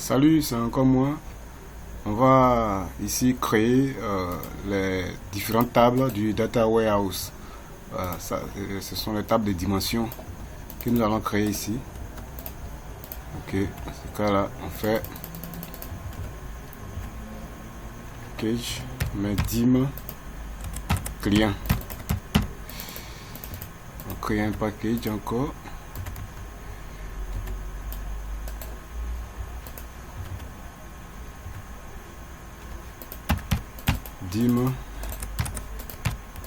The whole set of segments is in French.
Salut, c'est encore moi. On va ici créer les différentes tables du Data Warehouse. Ce sont les tables de dimensions que nous allons créer ici. Ok, dans ce cas là, on fait package, mais dim client. On crée un package encore. Dim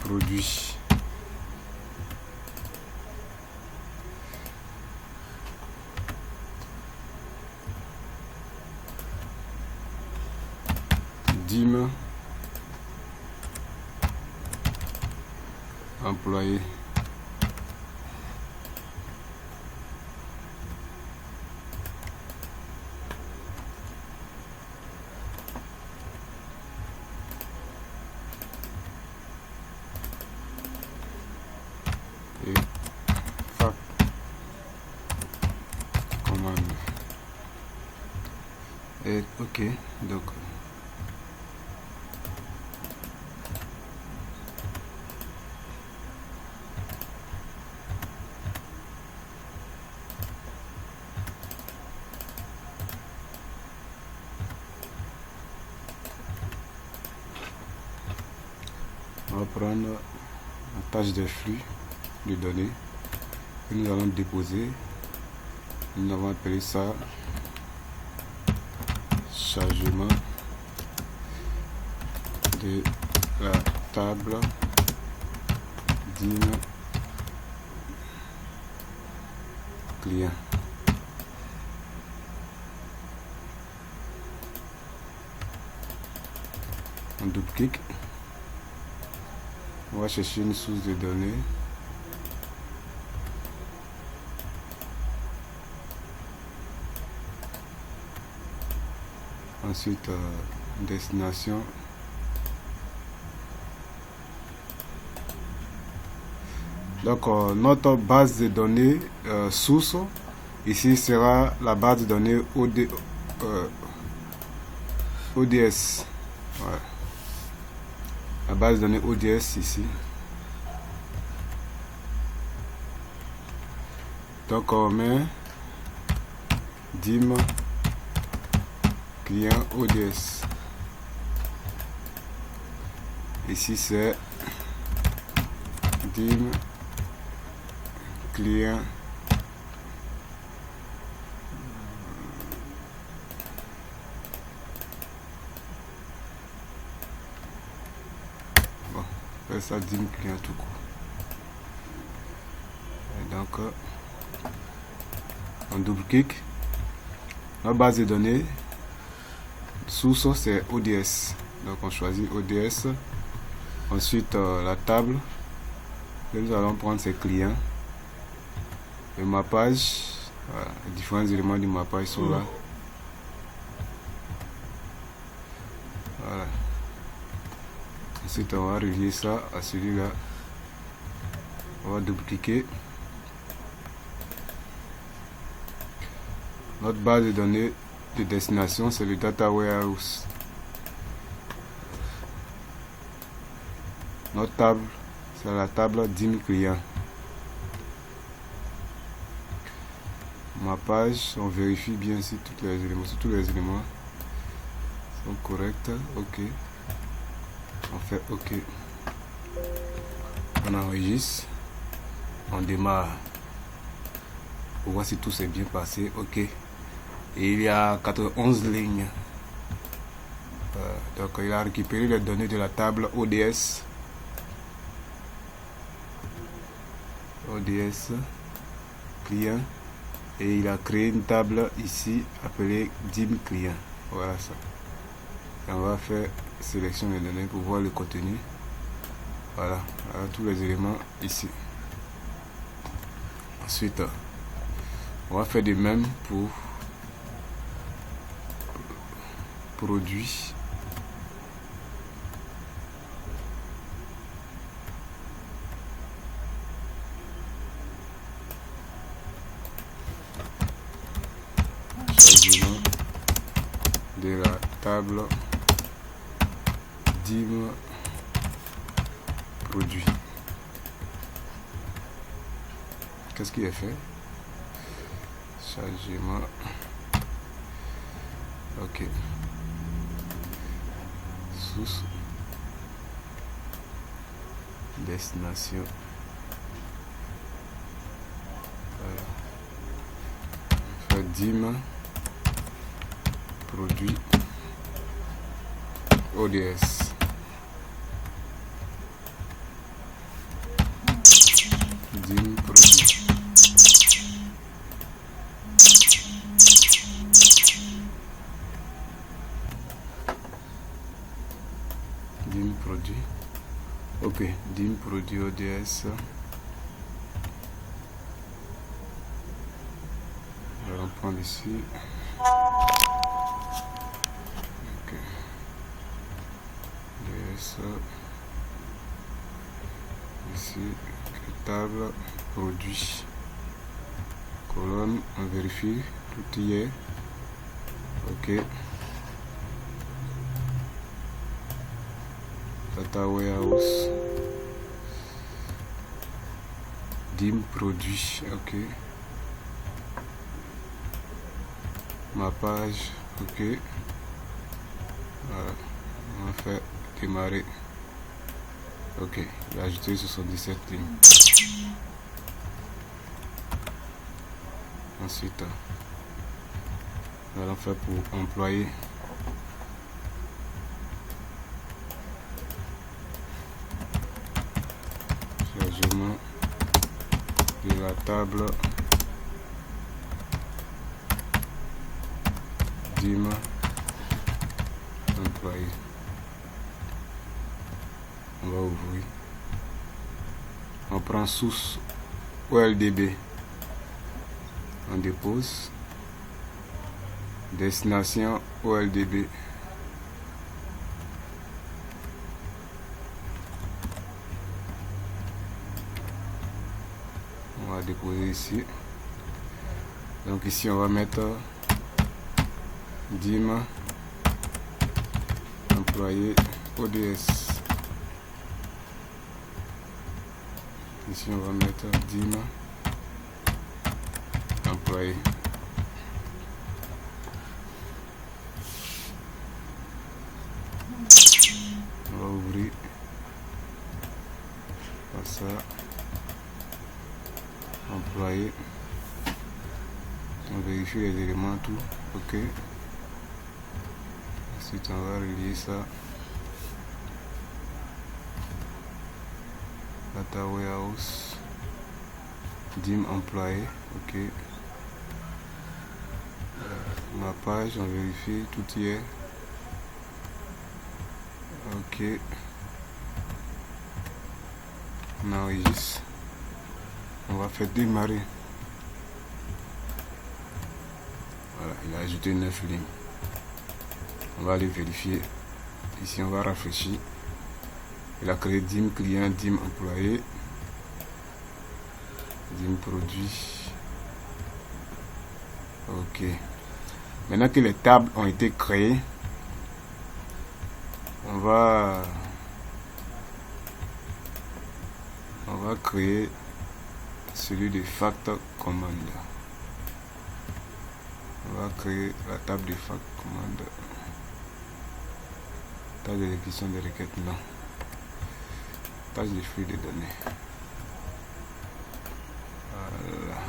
produit. Dim employé. Et fac commande. Et ok, donc on va prendre la tâche des flux de données que nous allons déposer. Nous allons appeler ça chargement de la table dim client. On double-clique. On va chercher une source de données. Ensuite, destination. Donc, notre base de données source, ici sera la base de données ODS. Ouais. La base de données ODS ici. Donc, on met dim client ODS. Ici, c'est dim client bon, ça dim client tout court. Et donc on double-clique. La base de données source c'est ODS, donc on choisit ODS. Ensuite la table que nous allons prendre c'est client. Le mappage, voilà, les différents éléments du mappage sont là. Voilà. Ensuite on va relier ça à celui-là. On va double-cliquer. Notre base de données de destination c'est le Data Warehouse. Notre table c'est la table dim client. Ma page, on vérifie bien si tous les éléments sont corrects. Ok, on fait ok, on enregistre, on démarre pour voir si tout s'est bien passé. Ok, et il y a 91 lignes. Donc il a récupéré les données de la table ODS client. Et il a créé une table ici appelée dim client. Voilà ça. Et on va faire sélection des données pour voir le contenu. Voilà, voilà tous les éléments ici. Ensuite, on va faire de même pour produit. Chargement de la table dim produit. Qu'est-ce qui est fait? Chargement. Ok. Source. Destination. Voilà. Dim produit ODS. Dim produit. Dim produit. Ok, dim produit ODS. On va prendre ici. Ok. DS. Ici, table produit. Colonne, on vérifie. Tout y est. Ok. Data warehouse. Dim produit. Ok. Ma page. Ok. Voilà. On va faire démarrer. Ok. J'ai ajouté 77 lignes. Ensuite, nous allons faire pour employer. Chargement de la table dim employé. On va ouvrir. On prend source OLDB. On dépose. Destination OLDB. On va déposer ici. Donc ici on va mettre dim employé ODS. Ici on va mettre dim employé. On va ouvrir comme ça. Employé. On vérifie les éléments, tout. Ok. Ensuite on va relier ça. Data warehouse. Dim employé. Ok. Ma page, on vérifie, tout y est. Ok. On enregistre. On va faire démarrer. Voilà, il a ajouté 9 lignes. On va aller vérifier. Ici, on va rafraîchir. Il a créé dim client, dim employé, dim produit. Ok. Maintenant que les tables ont été créées, on va créer celui de fact command. On va créer la table de fact command. Tâche d'exécution des requêtes, non. Tâche de flux de données. Voilà.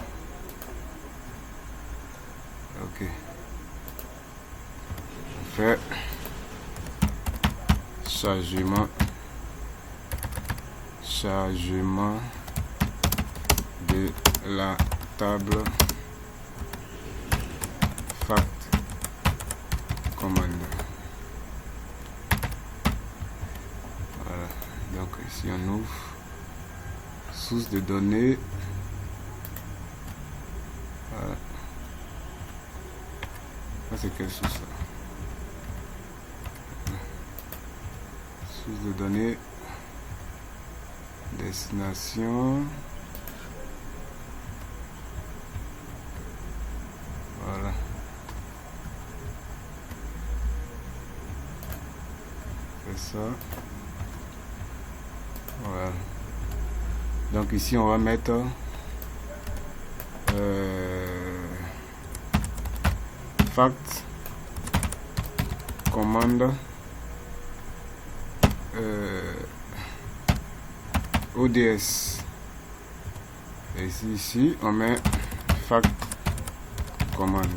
Ok. On fait chargement de la table fact command. Voilà, donc ici on ouvre source de données. Voilà. Ça c'est quelle source là? Source de données, destination. Voilà. fait ça. Voilà. Donc ici on va mettre fact commande ODS. Et ici on met fact commande.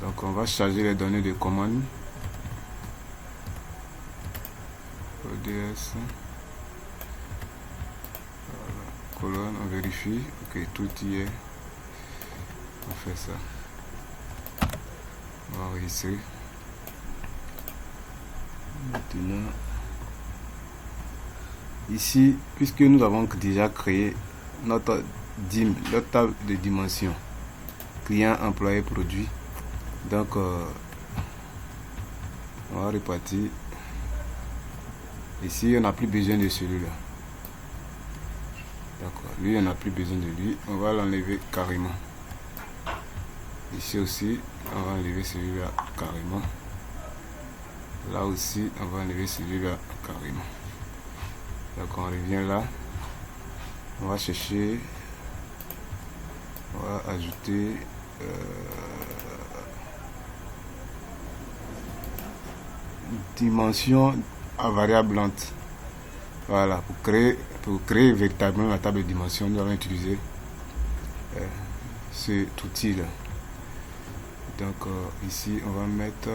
Donc on va charger les données de commande ODS. Voilà. Colonne, on vérifie. Ok, tout y est. On fait ça. On va enregistrer. Maintenant, ici, puisque nous avons déjà créé notre table de dimension client, employé, produit, donc on va répartir. Ici on n'a plus besoin de celui-là, d'accord, lui on n'a plus besoin de lui, on va l'enlever carrément. Ici aussi on va enlever celui-là carrément. Là aussi on va enlever celui-là carrément. Donc on revient là, on va chercher, on va ajouter dimension à variable lente. Voilà, pour créer véritablement la table de dimension, nous allons utiliser cet outil là. Donc ici on va mettre,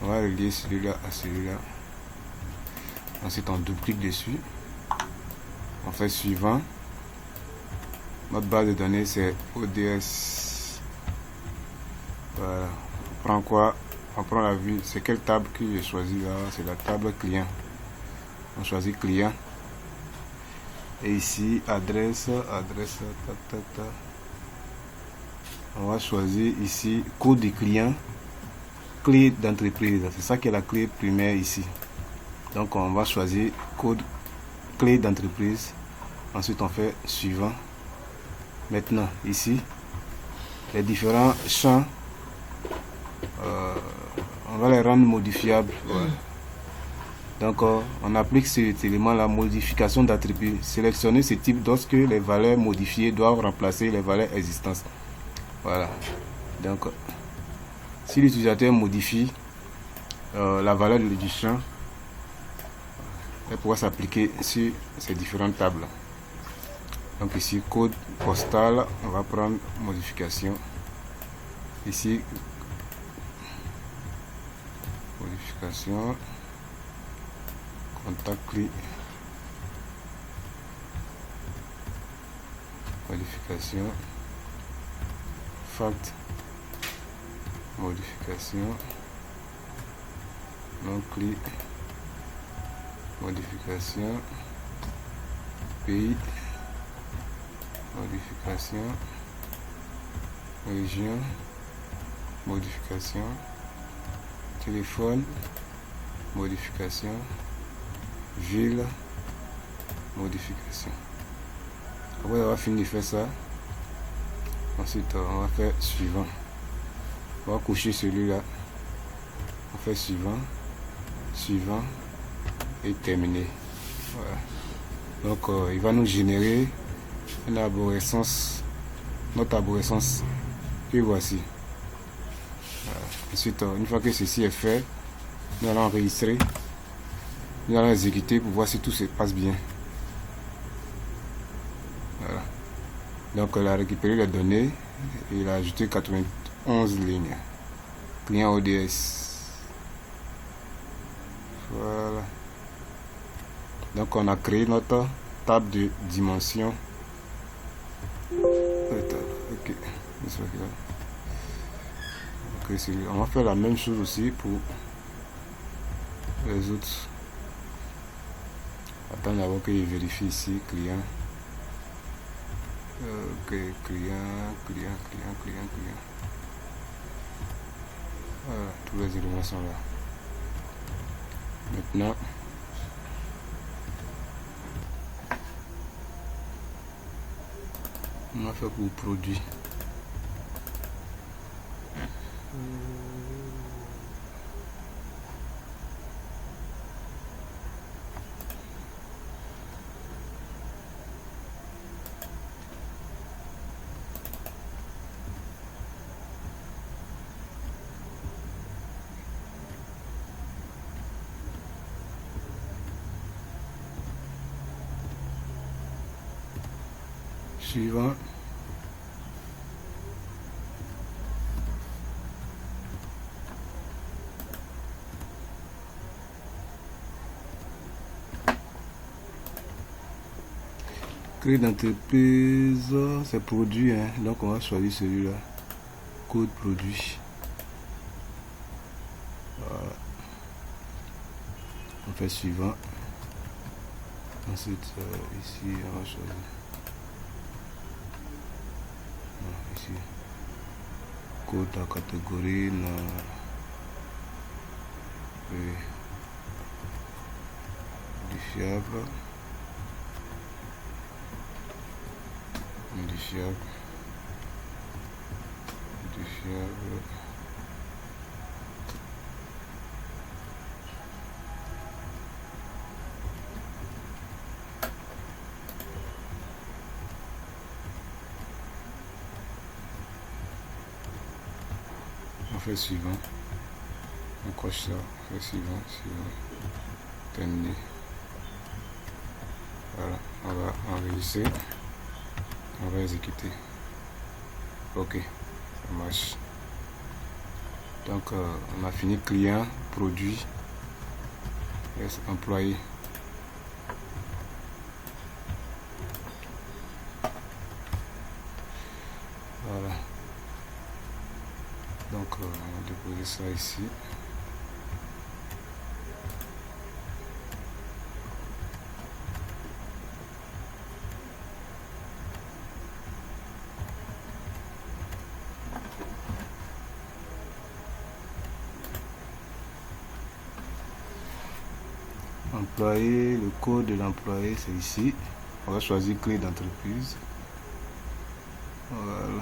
on va relier celui-là à celui-là. Ensuite on double-clique dessus, on fait suivant. Notre base de données c'est ODS. Voilà, on prend quoi? On prend la vue, c'est quelle table que j'ai choisi là? C'est la table client. On choisit client. Et ici, adresse. On va choisir ici code du client, clé d'entreprise. C'est ça qui est la clé primaire ici. Donc on va choisir code clé d'entreprise. Ensuite on fait suivant. Maintenant ici, les différents champs, on va les rendre modifiables. Ouais. Donc on applique cet élément, la modification d'attributs. Sélectionner ce type lorsque les valeurs modifiées doivent remplacer les valeurs existantes. Voilà. Donc si l'utilisateur modifie la valeur du champ, elle pourra s'appliquer sur ces différentes tables. Donc ici code postal, on va prendre modification. Ici modification, contact clé, modification, fact, modification, non clé, modification, pays, modification, région, modification, téléphone, modification, ville, modification. Après avoir fini de faire ça, ensuite on va faire suivant. On va coucher celui-là, on fait suivant, suivant et terminé. Voilà. Donc il va nous générer une arborescence, notre arborescence que voici. Voilà. Ensuite une fois que ceci est fait, nous allons enregistrer, nous allons exécuter pour voir si tout se passe bien. Voilà. Donc il a récupéré les données et il a ajouté 91 lignes. Client ODS. Voilà. Donc on a créé notre table de dimension. Ok. On va faire la même chose aussi pour les autres. Attends d'abord que je vérifie ici client. Ok, client. Voilà, tous les éléments sont là. Maintenant, on va faire pour produit. Suivant. Clé d'entreprise, c'est produit, hein? Donc on va choisir celui-là. Code produit. Voilà. On fait suivant. Ensuite, ici, on va choisir. Non, ici. Code à catégorie. Non. Oui. Modifiable. Modifiable. Modifiable. On fait suivant. On coche ça. On fait suivant. Suivant. Terminé. Voilà. On va enregistrer. On va exécuter. Ok. Ça marche. Donc on a fini client, produit, yes, employé. Voilà. Donc on va déposer ça ici. Employé, le code de l'employé c'est ici. On va choisir clé d'entreprise. Voilà.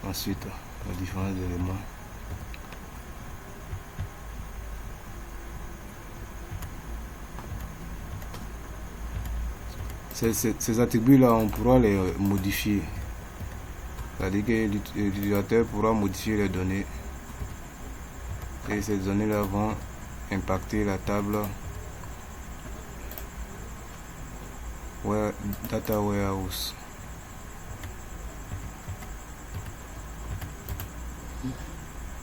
Ensuite, les différents éléments. Ces attributs-là, on pourra les modifier. C'est-à-dire que l'utilisateur pourra modifier les données. Et ces données-là vont impacter la table Data Warehouse.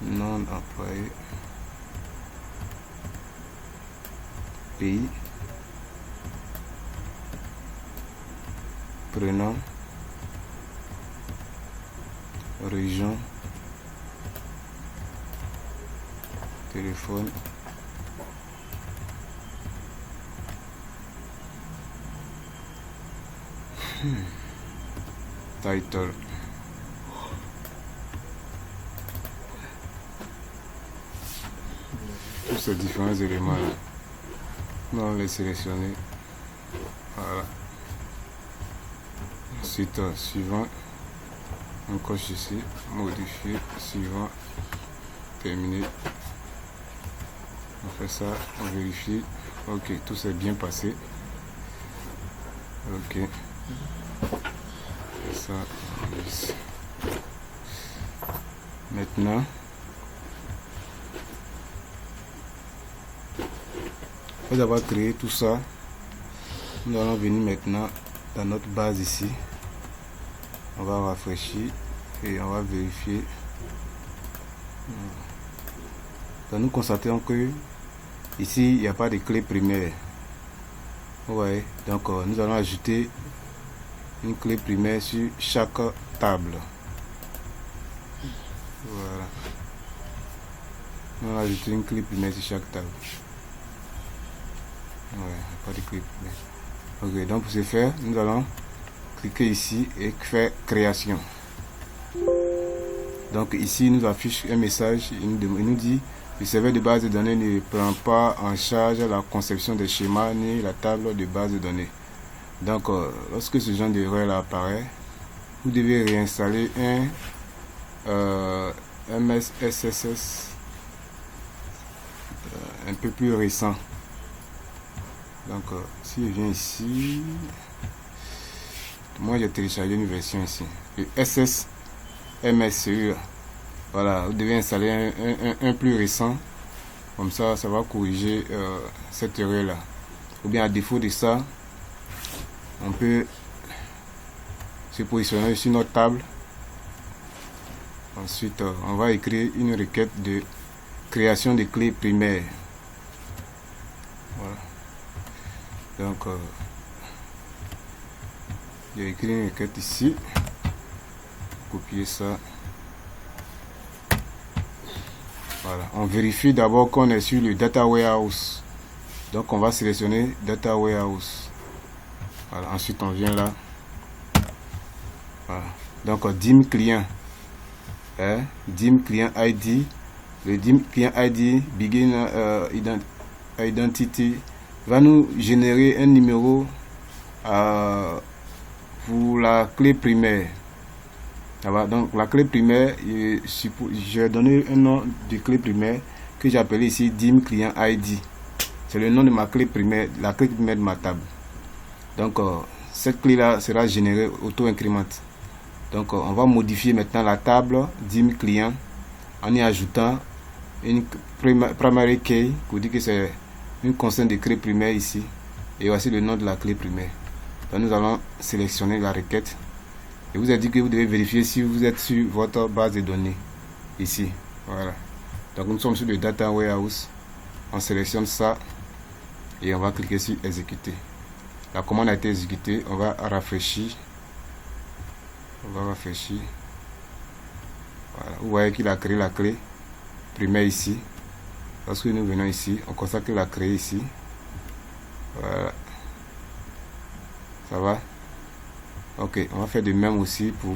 Non employé. Pays. Prénom. Région. Téléphone. Title. Tous ces différents éléments là, on va les sélectionner. Voilà. Ensuite, suivant, on coche ici, modifier, suivant, terminé. On fait ça, on vérifie. Ok, tout s'est bien passé. Ok. Ça, ici. Maintenant, après avoir créé tout ça, nous allons venir maintenant dans notre base ici. On va rafraîchir et on va vérifier. Donc nous constatons que ici il n'y a pas de clé primaire. Vous voyez, donc nous allons ajouter une clé primaire sur chaque table. Voilà. On va ajouter une clé primaire sur chaque table. Ouais, pas de clé primaire. Ok, donc pour ce faire, nous allons cliquer ici et faire création. Donc ici, il nous affiche un message, il nous dit le serveur de base de données ne prend pas en charge la conception des schémas ni la table de base de données. Donc lorsque ce genre d'erreur là apparaît, vous devez réinstaller un MS SSS un peu plus récent. Donc si je viens ici, moi j'ai téléchargé une version ici, le SSMS. Voilà, vous devez installer un plus récent, comme ça ça va corriger cette erreur là. ou bien à défaut de ça, on peut se positionner sur notre table. Ensuite, on va écrire une requête de création de clés primaires. Voilà. Donc, j'ai écrit une requête ici. Copier ça. Voilà. On vérifie d'abord qu'on est sur le Data Warehouse. Donc, on va sélectionner Data Warehouse. Voilà. Ensuite, on vient là. Voilà. Donc, DIM client. DIM client ID. Le DIM client ID begin identity va nous générer un numéro pour la clé primaire. Donc la clé primaire, j'ai donné un nom de clé primaire que j'ai appelé ici DIM client ID. C'est le nom de ma clé primaire, la clé primaire de ma table. Donc cette clé là sera générée auto-incrémente. Donc on va modifier maintenant la table DIM client en y ajoutant une primary key pour dire que c'est une constante de clé primaire ici. Et voici le nom de la clé primaire. Donc nous allons sélectionner la requête. Et vous avez dit que vous devez vérifier si vous êtes sur votre base de données. Ici. Voilà. Donc nous sommes sur le Data Warehouse. On sélectionne ça. Et on va cliquer sur exécuter. La commande a été exécutée. On va rafraîchir. Voilà. Vous voyez qu'il a créé la clé primaire ici. Lorsque nous venons ici, on constate qu'il a créé ici. Voilà. Ça va? Ok, on va faire de même aussi pour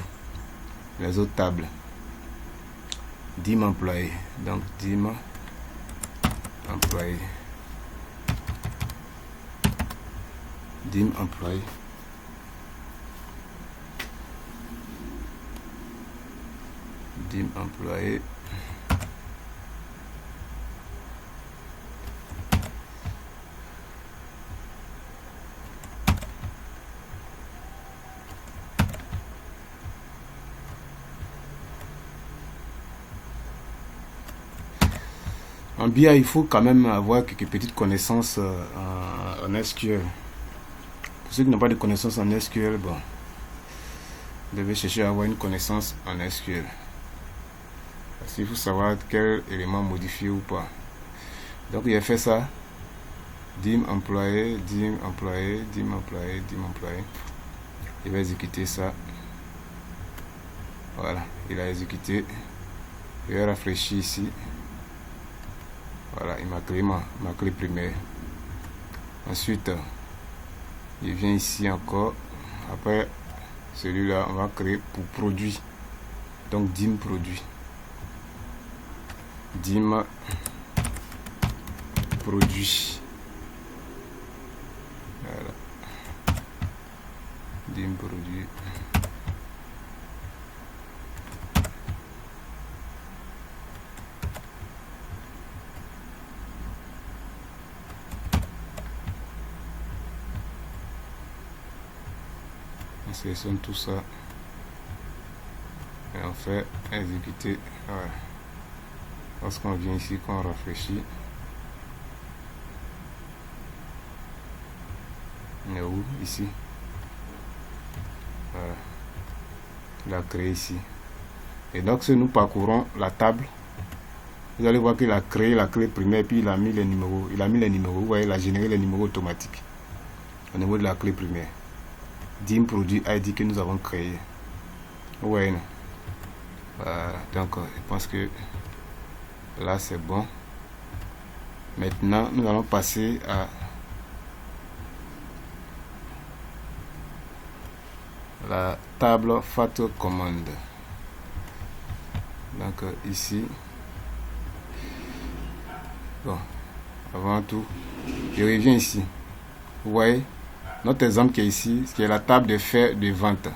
les autres tables. DIM employé. Donc DIM employé. DIM employé. DIM employé. En BI, il faut quand même avoir quelques petites connaissances en SQL. Pour ceux qui n'ont pas de connaissances en SQL, bon, vous devez chercher à avoir une connaissance en SQL. Parce qu'il faut savoir quel élément modifier ou pas. Donc, il a fait ça. DIM employé, DIM employé, DIM employé, DIM employé. Il va exécuter ça. Voilà, il a exécuté. Il va rafraîchir ici. Voilà, il m'a créé ma clé primaire. Ensuite, il vient ici encore. Après, celui-là, on va créer pour produit. Donc, DIM produit. DIM produit. Voilà. DIM produit. On sélectionne tout ça et on fait exécuter. Voilà. Lorsqu'on vient ici, qu'on rafraîchit, on est où? Ici. Voilà. Il a créé ici. Et donc si nous parcourons la table, vous allez voir qu'il a créé la clé primaire, puis il a mis les numéros. Vous voyez, il a généré les numéros automatiques au niveau de la clé primaire. DIM produit ID que nous avons créé. Ouais, non. Voilà, donc je pense que là c'est bon. Maintenant nous allons passer à la table FAT commande. Donc ici, bon, avant tout, je reviens ici. Vous voyez notre exemple qui est ici, qui est la table de faits de vente.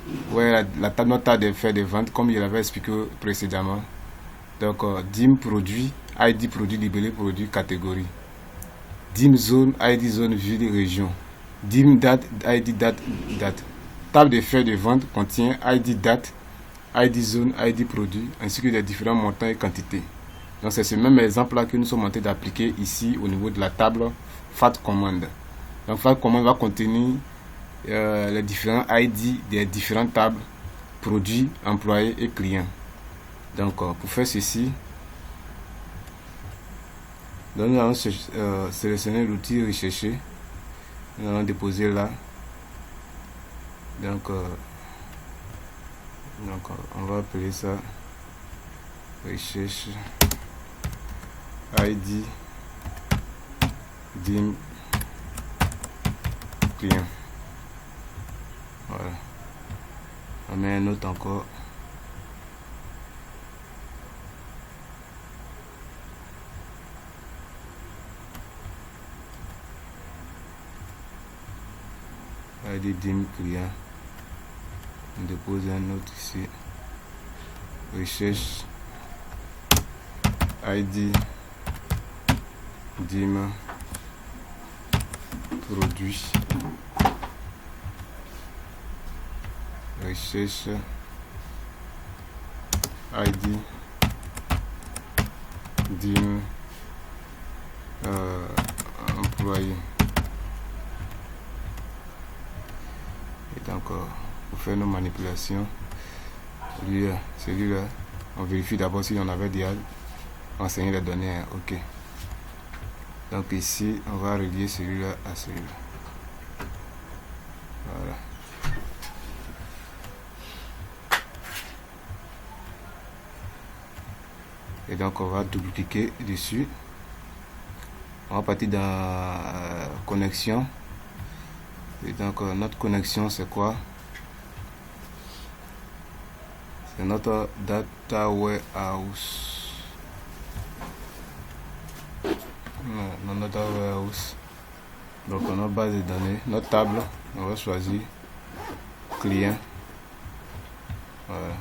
Vous voyez notre table de faits de vente, comme je l'avais expliqué précédemment. Donc DIM produit, ID produit, libellé produit, catégorie. DIM zone, ID zone, ville, région. DIM date, ID date, date. Table de faits de vente contient ID date, ID zone, ID produit, ainsi que les différents montants et quantités. Donc c'est ce même exemple là que nous sommes en train d'appliquer ici au niveau de la table FAT commande. Donc voilà comment il va contenir les différents ID des différentes tables, produits, employés et clients. Donc pour faire ceci, donc, nous allons sélectionner l'outil rechercher. Nous allons déposer là. Donc on va appeler ça recherche ID dim client. Voilà. On met un autre encore. ID dim client. On dépose un autre ici. Recherche ID dim produit. Recherche ID dim employé. Et donc pour faire nos manipulations, celui-là, on vérifie d'abord si on avait déjà renseigné les données. OK. Donc ici, on va relier celui-là à celui-là. Voilà. Et donc on va double-cliquer dessus. On va partir dans connexion. Et donc notre connexion c'est quoi? C'est notre data warehouse. Notre data warehouse. Donc on a notre base de données, notre table. On va choisir client. Voilà.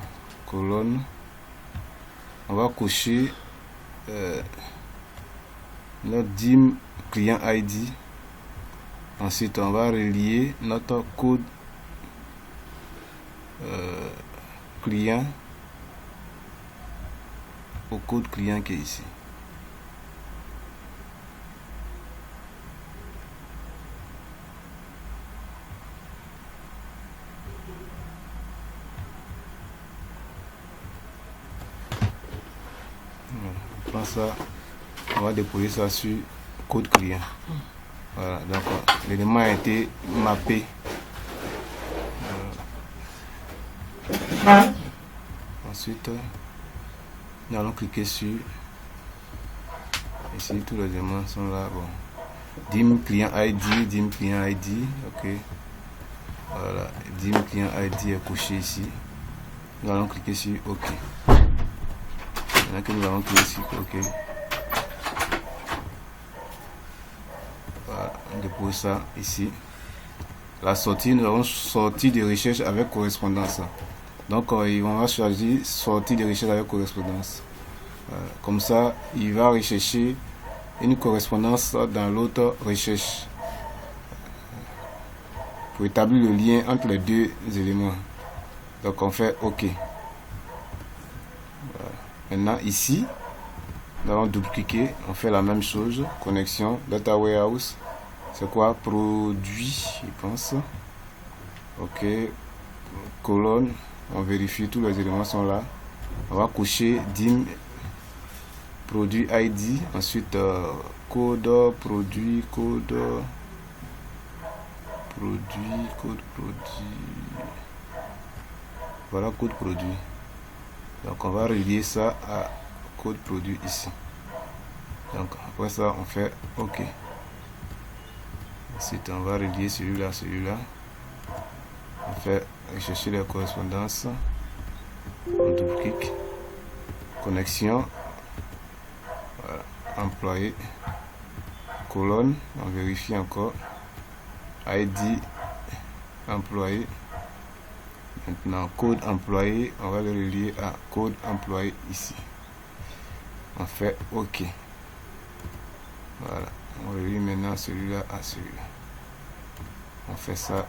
Colonne. On va cocher notre dim client ID. Ensuite, on va relier notre code client au code client qui est ici. On prend ça, on va déposer ça sur code client. Voilà, donc l'élément a été mappé. Ensuite, nous allons cliquer sur ici, tous les éléments sont là. Bon, dim client ID, dim client ID, ok. Voilà, dim client ID est couché ici. Nous allons cliquer sur OK. Maintenant que nous allons cliquer sur OK. Voilà, on dépose ça ici. La sortie, nous avons sorti de recherche avec correspondance. Donc on va choisir sortie de recherche avec correspondance. Comme ça, il va rechercher une correspondance dans l'autre recherche pour établir le lien entre les deux éléments. Donc on fait OK. Voilà. Maintenant ici, nous allons double-cliquer, on fait la même chose. Connexion, data warehouse. C'est quoi? Produit, je pense. OK. Colonne. On vérifie, tous les éléments sont là. On va cocher dim produit ID. Ensuite, code produit, code produit. Voilà, code produit. Donc, on va relier ça à code produit ici. Donc, après ça, on fait OK. Ensuite, on va relier celui-là à celui-là. On fait rechercher les correspondances. On double-clique. Connexion. Voilà. Employé. Colonne. On vérifie encore. ID. Employé. Maintenant, code employé. On va le relier à code employé ici. On fait OK. Voilà. On relie maintenant celui-là à celui-là. On fait ça.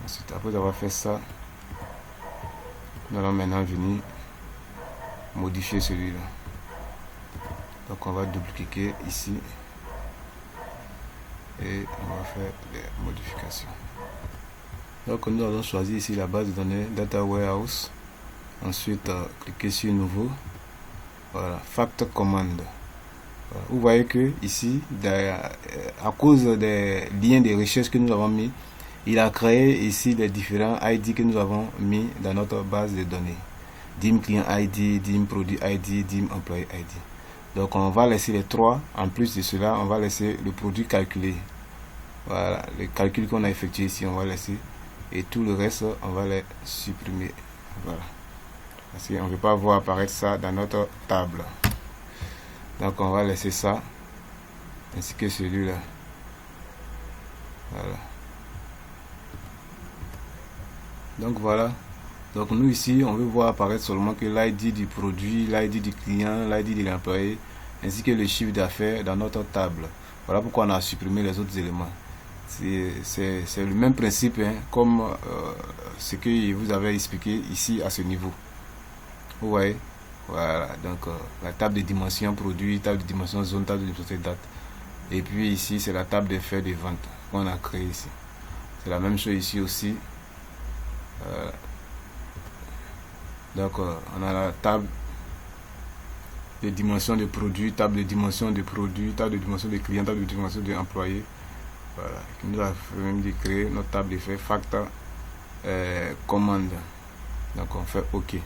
Ensuite, après avoir fait ça, nous allons maintenant venir modifier celui-là. Donc on va double-cliquer ici. et on va faire les modifications. Donc nous allons choisir ici la base de données Data Warehouse. Ensuite cliquer sur nouveau. Voilà, Fact Command. Voilà. Vous voyez que ici, à cause des liens de recherche que nous avons mis, il a créé ici les différents ID que nous avons mis dans notre base de données. DIM client ID, DIM produit ID, DIM employé ID. Donc on va laisser les trois. En plus de cela, on va laisser le produit calculé. Voilà, les calculs qu'on a effectués ici, on va laisser. Et tout le reste, on va les supprimer. Voilà. Parce qu'on ne veut pas voir apparaître ça dans notre table. Donc on va laisser ça. Ainsi que celui-là. Voilà. Donc voilà. Donc nous ici, on veut voir apparaître seulement que l'ID du produit, l'ID du client, l'ID de l'employé, ainsi que le chiffre d'affaires dans notre table. Voilà pourquoi on a supprimé les autres éléments. C'est le même principe hein, comme ce que vous avez expliqué ici à ce niveau. Vous voyez, voilà, donc la table de dimension produit, table de dimension zone, table de dimension date. Et puis ici, c'est la table de frais de vente qu'on a créée ici. C'est la même chose ici aussi. Donc on a la table de dimension de produit, table de dimension de produit, table de dimension de client, table de dimension de employé. Voilà, qui nous a même de créer notre table de fait facteur commande. Donc on fait OK.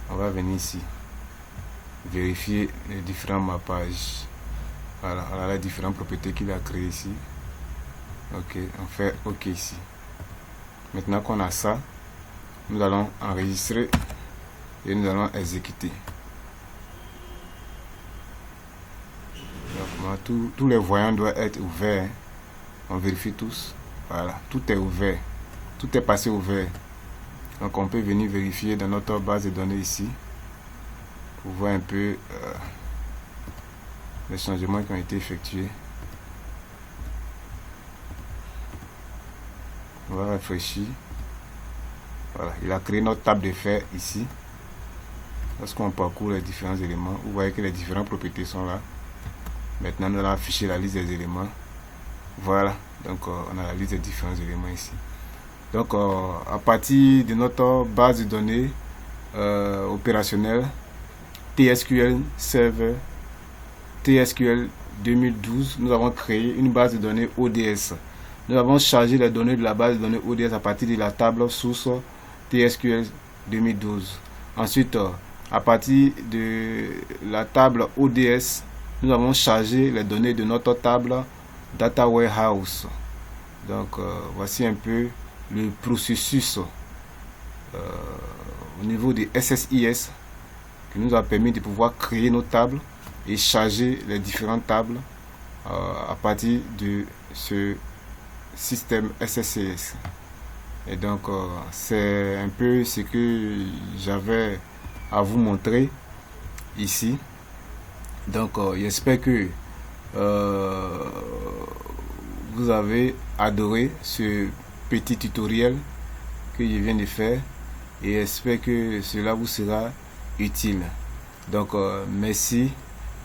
On va venir ici vérifier les différents mappages. Voilà, on a les différentes propriétés qu'il a créées ici. OK, on fait OK ici. Maintenant qu'on a ça, nous allons enregistrer et nous allons exécuter. Donc, tous les voyants doivent être ouverts. Hein. On vérifie tous. Voilà, tout est ouvert. Tout est passé ouvert. Donc on peut venir vérifier dans notre base de données ici pour voir un peu les changements qui ont été effectués. On va réfléchir. Voilà, il a créé notre table de faits ici. Lorsqu'on parcourt les différents éléments, vous voyez que les différentes propriétés sont là. Maintenant, nous allons afficher la liste des éléments. Voilà, donc on a la liste des différents éléments ici. Donc, à partir de notre base de données opérationnelle, TSQL Server, TSQL 2012, nous avons créé une base de données ODS. Nous avons chargé les données de la base de données ODS à partir de la table source TSQL 2012. Ensuite, à partir de la table ODS, nous avons chargé les données de notre table Data Warehouse. Donc, voici un peu le processus au niveau des SSIS qui nous a permis de pouvoir créer nos tables et charger les différentes tables à partir de ce système SSIS. Et donc c'est un peu ce que j'avais à vous montrer ici. Donc j'espère que vous avez adoré ce petit tutoriel que je viens de faire et j'espère que cela vous sera utile. Donc merci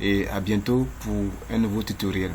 et à bientôt pour un nouveau tutoriel.